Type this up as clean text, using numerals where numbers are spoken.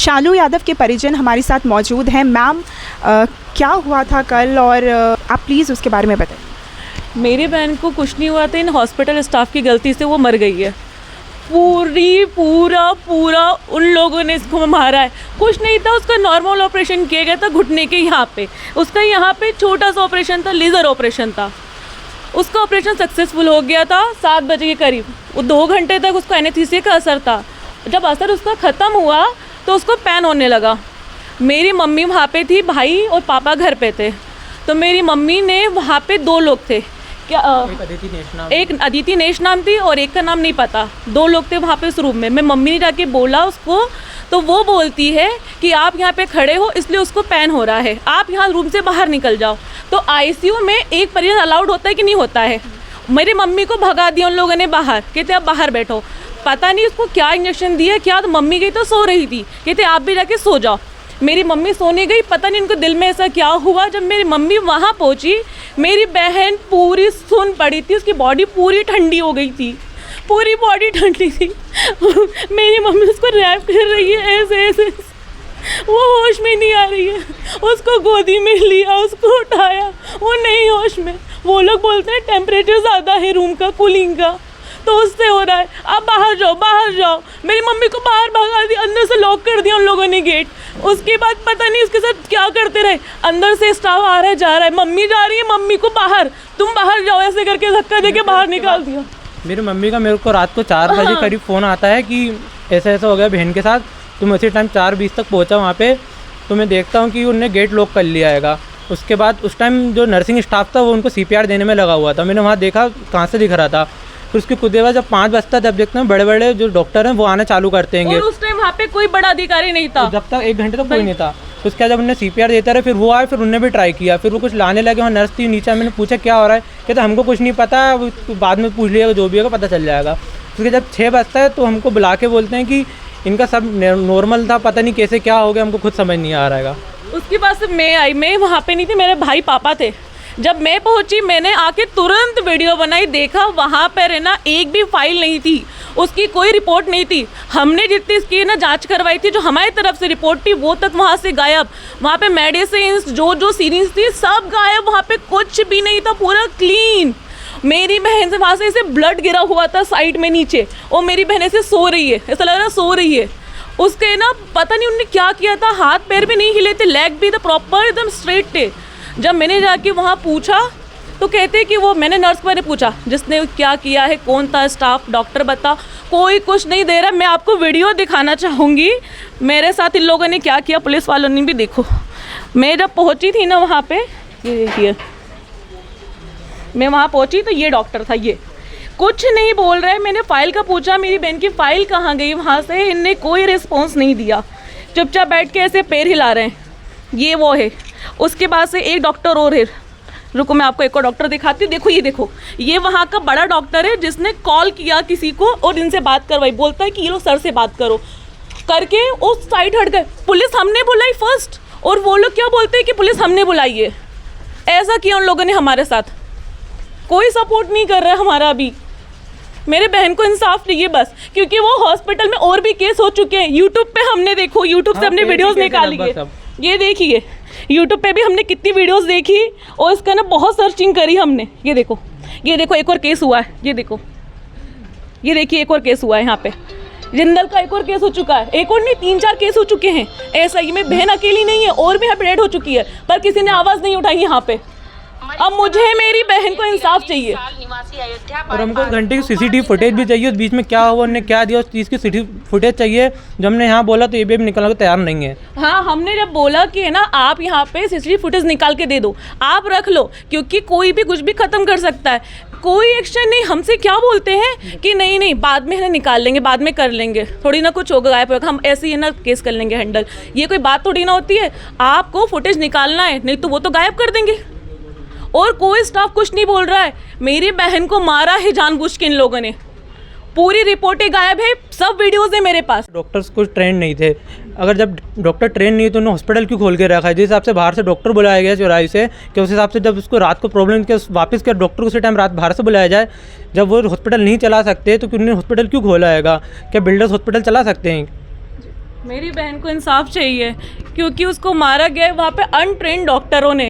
शालू यादव के परिजन हमारे साथ मौजूद हैं। मैम, क्या हुआ था कल और आप प्लीज़ उसके बारे में बताएं। मेरी बहन को कुछ नहीं हुआ था, इन हॉस्पिटल स्टाफ की गलती से वो मर गई है। पूरा उन लोगों ने इसको मारा है। कुछ नहीं था, उसका नॉर्मल ऑपरेशन किया गया था घुटने के यहाँ पे। उसका यहाँ पे छोटा सा ऑपरेशन था, लेज़र ऑपरेशन था। उसका ऑपरेशन सक्सेसफुल हो गया था 7 बजे के करीब। वो 2 घंटे तक उसको एनेस्थीसिया का असर था। जब असर उसका ख़त्म हुआ तो उसको पेन होने लगा। मेरी मम्मी वहाँ पे थी, भाई और पापा घर पे थे। तो मेरी मम्मी ने वहाँ पे 2 लोग थे, क्या एक अदिति नेश नाम थी और एक का नाम नहीं पता। 2 लोग थे वहाँ पे उस रूम में। मैं मम्मी ने जाके बोला उसको, तो वो बोलती है कि आप यहाँ पे खड़े हो इसलिए उसको पेन हो रहा है, आप यहाँ रूम से बाहर निकल जाओ। तो आईसीयू में एक परिजन अलाउड होता है कि नहीं होता है। मेरी मम्मी को भगा दिया उन लोगों ने बाहर, कहते आप बाहर बैठो। पता नहीं उसको क्या इंजेक्शन दिया क्या, तो मम्मी गई तो सो रही थी, कहते आप भी जाके सो जाओ। मेरी मम्मी सोने गई, पता नहीं उनको दिल में ऐसा क्या हुआ। जब मेरी मम्मी वहाँ पहुँची, मेरी बहन पूरी सुन पड़ी थी, उसकी बॉडी पूरी ठंडी हो गई थी, पूरी बॉडी ठंडी थी। मेरी मम्मी उसको रैप कर रही है ऐसे, वो होश में नहीं आ रही है। उसको गोदी में लिया, उसको उठाया, वो नहीं होश में। वो लोग बोलते हैं टेम्परेचर ज़्यादा है रूम का, कूलिंग का, तो उससे हो रहा है। आप बाहर जाओ, बाहर जाओ। मेरी मम्मी को बाहर भगा दिया, अंदर से लॉक कर दिया उन लोगों ने गेट। उसके बाद पता नहीं उसके साथ क्या करते रहे। अंदर से स्टाफ आ रहा है जा रहा है, मम्मी जा रही है, मम्मी को बाहर, तुम बाहर जाओ, ऐसे करके धक्का देके बाहर निकाल दिया। मेरी मम्मी का मेरे को रात को 4 बजे करीब फ़ोन आता है कि ऐसा ऐसा हो गया बहन के साथ। तो मैं उसी टाइम 4:20 तक पहुंचा वहाँ पे। तो मैं देखता हूँ कि उनने गेट लॉक कर लिया हैगा। उसके बाद उस टाइम जो नर्सिंग स्टाफ था वो उनको CPR देने में लगा हुआ था। मैंने वहाँ देखा कहाँ से दिख रहा था। फिर उसके कुछ देर बाद जब 5 बजता जब देखते हैं बड़े बड़े जो डॉक्टर हैं वो आना चालू करते हैं। और उस टाइम वहाँ पे कोई बड़ा अधिकारी नहीं था, जब तक 1 घंटे तक कोई नहीं था। उसके बाद जब उन्होंने CPR देता रहे, फिर वो आए, फिर उन्होंने भी ट्राई किया। फिर वो कुछ लाने लगे, वहाँ नर्स थी नीचे। मैंने पूछा क्या हो रहा है, कहते हमको कुछ नहीं पता, बाद में पूछ लिएगा, जो भी होगा पता चल जाएगा। उसके जब 6 बजता है तो हमको बुला के बोलते हैं कि इनका सब नॉर्मल था, पता नहीं कैसे क्या हो गया, हमको खुद समझ नहीं आ रहा है। उसके बाद से मैं आई, मैं वहाँ पे नहीं थी, मेरे भाई पापा थे। जब मैं पहुँची मैंने आके तुरंत वीडियो बनाई, देखा वहाँ पर है ना एक भी फाइल नहीं थी, उसकी कोई रिपोर्ट नहीं थी। हमने जितनी इसकी ना जांच करवाई थी, जो हमारी तरफ से रिपोर्ट थी वो तक वहाँ से गायब। वहाँ पे मेडिसिन जो सीरीज थी सब गायब, वहाँ पे कुछ भी नहीं था, पूरा क्लीन। मेरी बहन से वहाँ से ऐसे ब्लड गिरा हुआ था साइड में नीचे, और मेरी बहन ऐसे सो रही है, ऐसा लग रहा सो रही है। उसके ना पता नहीं उन्होंने क्या किया था, हाथ पैर भी नहीं हिले थे, लेग भी था प्रॉपर एकदम स्ट्रेट थे। जब मैंने जाके वहाँ पूछा तो कहते कि वो, मैंने नर्स को पूछा जिसने क्या किया है, कौन था स्टाफ, डॉक्टर बता, कोई कुछ नहीं दे रहा। मैं आपको वीडियो दिखाना चाहूँगी मेरे साथ इन लोगों ने क्या किया, पुलिस वालों ने भी। देखो मैं जब पहुँची थी ना वहाँ पे, ये देखिए मैं वहाँ पहुँची तो ये डॉक्टर था, ये कुछ नहीं बोल रहा है। मैंने फ़ाइल का पूछा, मेरी बहन की फ़ाइल कहाँ गई, वहाँ से इनने कोई रिस्पॉन्स नहीं दिया, चुपचाप बैठ के ऐसे पैर हिला रहे हैं। ये वो है। उसके बाद से एक डॉक्टर और है, रुको मैं आपको एक और डॉक्टर दिखाती हूँ। देखो ये देखो, ये वहाँ का बड़ा डॉक्टर है जिसने कॉल किया किसी को और इनसे बात करवाई। बोलता है कि ये लोग सर से बात करो करके उस साइड हट गए। पुलिस हमने बुलाई फर्स्ट, और वो लोग क्या बोलते हैं कि पुलिस हमने बुलाई है। ऐसा किया उन लोगों ने हमारे साथ। कोई सपोर्ट नहीं कर रहा है हमारा अभी। मेरे बहन को इंसाफ चाहिए बस, क्योंकि वो हॉस्पिटल में और भी केस हो चुके हैं। यूट्यूब पे हमने देखो, यूट्यूब से हमने वीडियोस निकाली है। ये देखिए यूट्यूब पे भी हमने कितनी वीडियोस देखी और इसका ना बहुत सर्चिंग करी हमने। ये देखो, ये देखो एक और केस हुआ है, ये देखो, ये देखिए एक और केस हुआ है यहाँ पे। जिंदल का एक और केस हो चुका है, एक और नहीं 3-4 केस हो चुके हैं। ऐसा ही में बहन अकेली नहीं है, और भी यहाँ पे डेथ हो चुकी है, पर किसी ने आवाज़ नहीं उठाई यहाँ पे। अब मुझे मेरी बहन को इंसाफ चाहिए, और हमको घंटे की CCTV फुटेज भी चाहिए। उस बीच में क्या हुआ, उन्होंने क्या दिया, उस चीज़ की CCTV फुटेज चाहिए। जब हमने यहाँ बोला तो ये भी निकलने को तैयार नहीं है। हाँ, हमने जब बोला कि है ना आप यहाँ पे CCTV फुटेज निकाल के दे दो, आप रख लो, क्योंकि कोई भी कुछ भी ख़त्म कर सकता है। कोई एक्शन नहीं। हमसे क्या बोलते हैं कि नहीं नहीं बाद में है ना निकाल लेंगे, बाद में कर लेंगे, थोड़ी ना कुछ होगा, गायब होगा, हम ऐसे ही है ना केस कर लेंगे हैंडल। ये कोई बात थोड़ी ना होती है। आपको फुटेज निकालना है, नहीं तो वो तो गायब कर देंगे। और कोई स्टाफ कुछ नहीं बोल रहा है। मेरी बहन को मारा है जानबूझ के इन लोगों ने, पूरी रिपोर्टें गायब है, सब वीडियोस है मेरे पास। डॉक्टर्स कुछ ट्रेन नहीं थे। अगर जब डॉक्टर ट्रेन नहीं है तो उन्होंने हॉस्पिटल क्यों खोल के रखा है? जिस हिसाब से बाहर से डॉक्टर बुलाया गया चौराहे से, कि उस हिसाब से जब उसको रात को प्रॉब्लम के वापस क्या डॉक्टर उसी टाइम रात बाहर से बुलाया जाए। जब वो हॉस्पिटल नहीं चला सकते तो उन्होंने हॉस्पिटल क्यों खोला हैगा? क्या बिल्डर्स हॉस्पिटल चला सकते हैं? मेरी बहन को इंसाफ चाहिए क्योंकि उसको मारा गया है वहाँ पे अनट्रेन्ड डॉक्टरों ने।